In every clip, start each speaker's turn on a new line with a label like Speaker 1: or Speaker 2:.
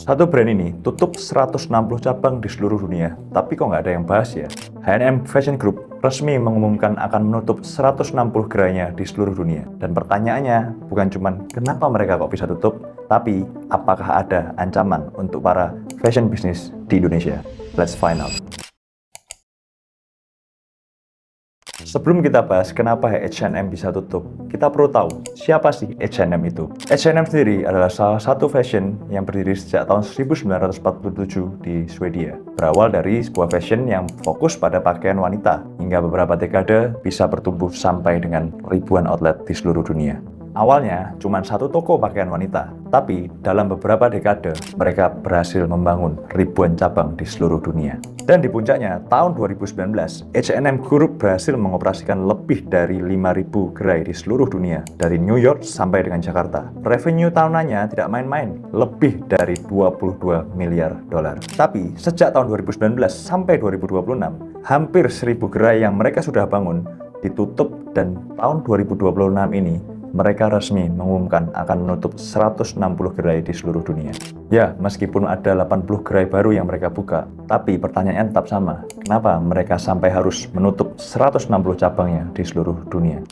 Speaker 1: Satu brand ini tutup 160 cabang di seluruh dunia, tapi kok nggak ada yang bahas ya? H&M Fashion Group resmi mengumumkan akan menutup 160 gerainya di seluruh dunia. Dan pertanyaannya bukan cuma kenapa mereka kok bisa tutup, tapi apakah ada ancaman untuk para fashion business di Indonesia? Let's find out. Sebelum kita bahas kenapa H&M bisa tutup, kita perlu tahu siapa sih H&M itu. H&M sendiri adalah salah satu fashion yang berdiri sejak tahun 1947 di Swedia. Berawal dari sebuah fashion yang fokus pada pakaian wanita, hingga beberapa dekade bisa bertumbuh sampai dengan ribuan outlet di seluruh dunia. Awalnya cuma satu toko pakaian wanita, tapi dalam beberapa dekade mereka berhasil membangun ribuan cabang di seluruh dunia. Dan di puncaknya, tahun 2019, H&M Group berhasil mengoperasikan lebih dari 5.000 gerai di seluruh dunia, dari New York sampai dengan Jakarta. Revenue tahunannya tidak main-main, lebih dari 22 miliar dolar. Tapi sejak tahun 2019 sampai 2026, hampir 1.000 gerai yang mereka sudah bangun ditutup, dan tahun 2026 ini mereka resmi mengumumkan akan menutup 160 gerai di seluruh dunia. Ya, meskipun ada 80 gerai baru yang mereka buka, tapi pertanyaannya tetap sama. Kenapa mereka sampai harus menutup 160 cabangnya di seluruh dunia?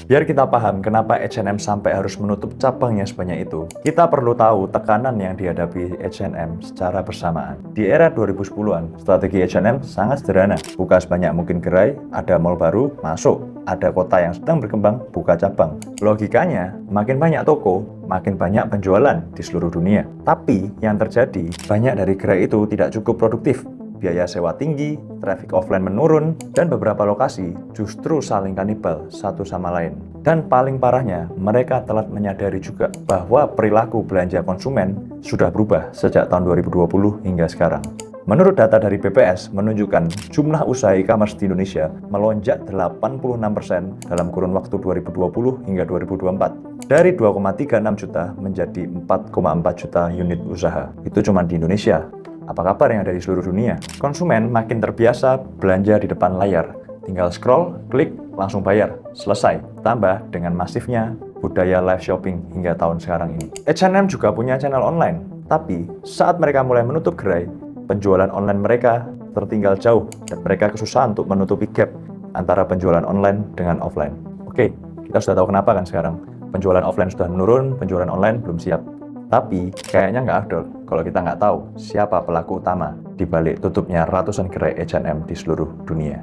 Speaker 1: Biar kita paham kenapa H&M sampai harus menutup cabangnya sebanyak itu, kita perlu tahu tekanan yang dihadapi H&M secara bersamaan. Di era 2010-an, strategi H&M sangat sederhana. Buka sebanyak mungkin gerai, ada mall baru, masuk. Ada kota yang sedang berkembang, buka cabang. Logikanya, makin banyak toko, makin banyak penjualan di seluruh dunia. Tapi yang terjadi, banyak dari gerai itu tidak cukup produktif. Biaya sewa tinggi, traffic offline menurun, dan beberapa lokasi justru saling kanibal satu sama lain. Dan paling parahnya, mereka telah menyadari juga bahwa perilaku belanja konsumen sudah berubah sejak tahun 2020 hingga sekarang. Menurut data dari BPS menunjukkan jumlah usaha e-commerce di Indonesia melonjak 86% dalam kurun waktu 2020 hingga 2024. Dari 2,36 juta menjadi 4,4 juta unit usaha. Itu cuma di Indonesia. Apa kabar yang ada di seluruh dunia? Konsumen makin terbiasa belanja di depan layar. Tinggal scroll, klik, langsung bayar. Selesai. Tambah dengan masifnya budaya live shopping hingga tahun sekarang ini. H&M juga punya channel online. Tapi saat mereka mulai menutup gerai, penjualan online mereka tertinggal jauh dan mereka kesusahan untuk menutupi gap antara penjualan online dengan offline. Oke, kita sudah tahu kenapa kan sekarang. Penjualan offline sudah menurun, penjualan online belum siap. Tapi kayaknya nggak afdol kalau kita nggak tahu siapa pelaku utama di balik tutupnya ratusan gerai H&M di seluruh dunia.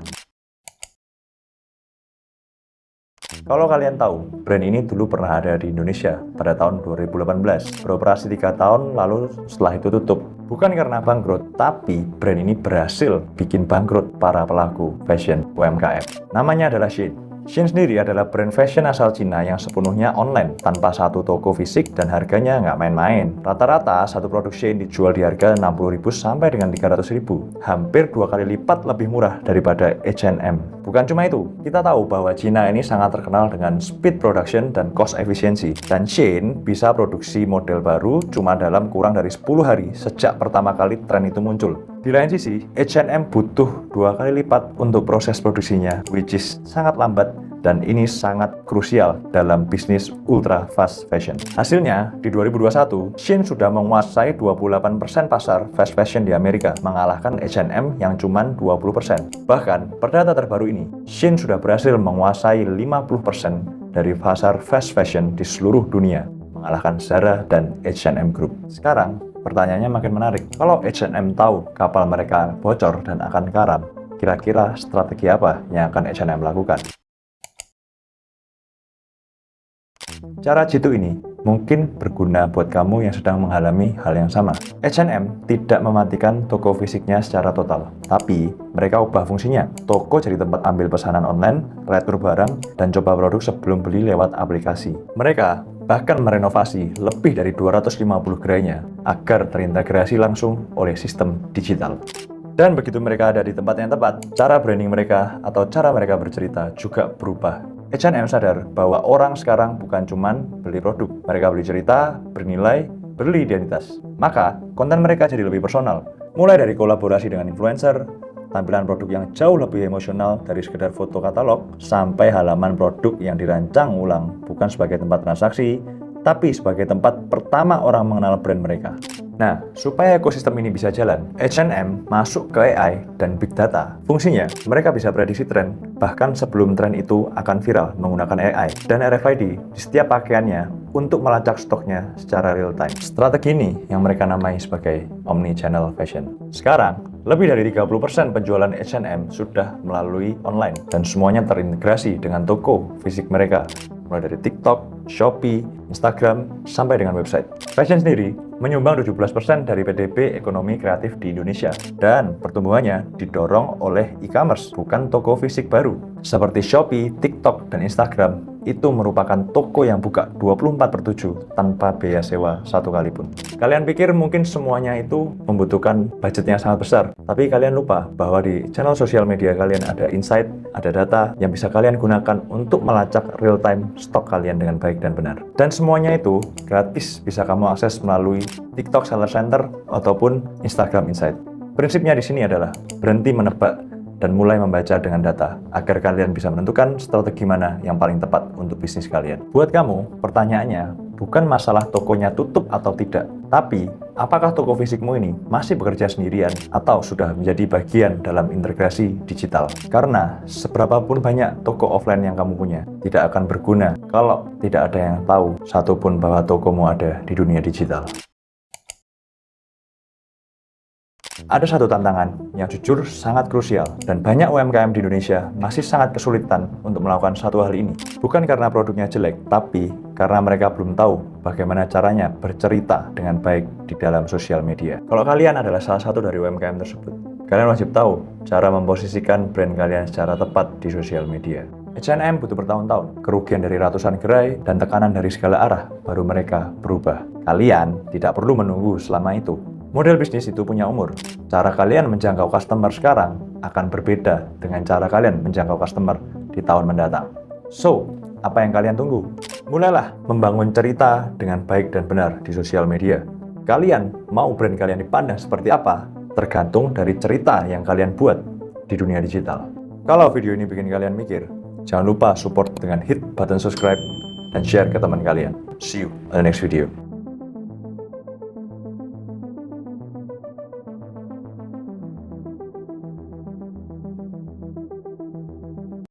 Speaker 1: Kalau kalian tahu, brand ini dulu pernah ada di Indonesia pada tahun 2018. Beroperasi 3 tahun, lalu setelah itu tutup. Bukan karena bangkrut, tapi brand ini berhasil bikin bangkrut para pelaku fashion UMKM. Namanya adalah Shein. Shein sendiri adalah brand fashion asal Cina yang sepenuhnya online, tanpa satu toko fisik dan harganya nggak main-main. Rata-rata satu produk Shein dijual di harga 60.000 sampai dengan 300.000. Hampir 2 kali lipat lebih murah daripada H&M. Bukan cuma itu, kita tahu bahwa Cina ini sangat terkenal dengan speed production dan cost efficiency. Dan Shein bisa produksi model baru cuma dalam kurang dari 10 hari sejak pertama kali tren itu muncul. Di lain sisi, H&M butuh 2 kali lipat untuk proses produksinya, which is sangat lambat, dan ini sangat krusial dalam bisnis ultra fast fashion. Hasilnya, di 2021, Shein sudah menguasai 28% pasar fast fashion di Amerika, mengalahkan H&M yang cuma 20%. Bahkan, per data terbaru ini, Shein sudah berhasil menguasai 50% dari pasar fast fashion di seluruh dunia, mengalahkan Zara dan H&M Group. Sekarang, pertanyaannya makin menarik. Kalau H&M tahu kapal mereka bocor dan akan karam, kira-kira strategi apa yang akan H&M lakukan? Cara jitu ini mungkin berguna buat kamu yang sedang mengalami hal yang sama. H&M tidak mematikan toko fisiknya secara total, tapi mereka ubah fungsinya. Toko jadi tempat ambil pesanan online, retur barang, dan coba produk sebelum beli lewat aplikasi. Mereka bahkan merenovasi lebih dari 250 gerainya agar terintegrasi langsung oleh sistem digital. Dan begitu mereka ada di tempat yang tepat, cara branding mereka atau cara mereka bercerita juga berubah. H&M sadar bahwa orang sekarang bukan cuman beli produk, mereka beli cerita, bernilai, beli identitas. Maka, konten mereka jadi lebih personal. Mulai dari kolaborasi dengan influencer, tampilan produk yang jauh lebih emosional dari sekedar foto katalog, sampai halaman produk yang dirancang ulang bukan sebagai tempat transaksi, tapi sebagai tempat pertama orang mengenal brand mereka. Nah, supaya ekosistem ini bisa jalan, H&M masuk ke AI dan Big Data. Fungsinya, mereka bisa prediksi tren, bahkan sebelum tren itu akan viral menggunakan AI dan RFID di setiap pakaiannya untuk melacak stoknya secara real time. Strategi ini yang mereka namai sebagai Omni-Channel Fashion. Sekarang, lebih dari 30% penjualan H&M sudah melalui online dan semuanya terintegrasi dengan toko fisik mereka, mulai dari TikTok, Shopee, Instagram, sampai dengan website. Fashion sendiri menyumbang 17% dari PDB ekonomi kreatif di Indonesia, dan pertumbuhannya didorong oleh e-commerce, bukan toko fisik baru. Seperti Shopee, TikTok, dan Instagram, itu merupakan toko yang buka 24/7 tanpa biaya sewa satu kali pun. Kalian pikir mungkin semuanya itu membutuhkan budget yang sangat besar, tapi kalian lupa bahwa di channel sosial media kalian ada insight, ada data yang bisa kalian gunakan untuk melacak real-time stok kalian dengan baik dan benar. Dan semuanya itu gratis, bisa kamu akses melalui TikTok Seller Center ataupun Instagram Insight. Prinsipnya di sini adalah berhenti menebak dan mulai membaca dengan data agar kalian bisa menentukan strategi mana yang paling tepat untuk bisnis kalian. Buat kamu, pertanyaannya bukan masalah tokonya tutup atau tidak, tapi apakah toko fisikmu ini masih bekerja sendirian atau sudah menjadi bagian dalam integrasi digital? Karena seberapapun banyak toko offline yang kamu punya, tidak akan berguna kalau tidak ada yang tahu satupun bahwa tokomu ada di dunia digital. Ada satu tantangan yang jujur sangat krusial dan banyak UMKM di Indonesia masih sangat kesulitan untuk melakukan satu hal ini. Bukan karena produknya jelek, tapi karena mereka belum tahu bagaimana caranya bercerita dengan baik di dalam sosial media. Kalau kalian adalah salah satu dari UMKM tersebut, kalian wajib tahu cara memposisikan brand kalian secara tepat di sosial media. H&M butuh bertahun-tahun, kerugian dari ratusan gerai, dan tekanan dari segala arah baru mereka berubah. Kalian tidak perlu menunggu selama itu. Model bisnis itu punya umur. Cara kalian menjangkau customer sekarang akan berbeda dengan cara kalian menjangkau customer di tahun mendatang. So, apa yang kalian tunggu? Mulailah membangun cerita dengan baik dan benar di sosial media. Kalian mau brand kalian dipandang seperti apa? Tergantung dari cerita yang kalian buat di dunia digital. Kalau video ini bikin kalian mikir, jangan lupa support dengan hit button subscribe dan share ke teman kalian. See you on the next video.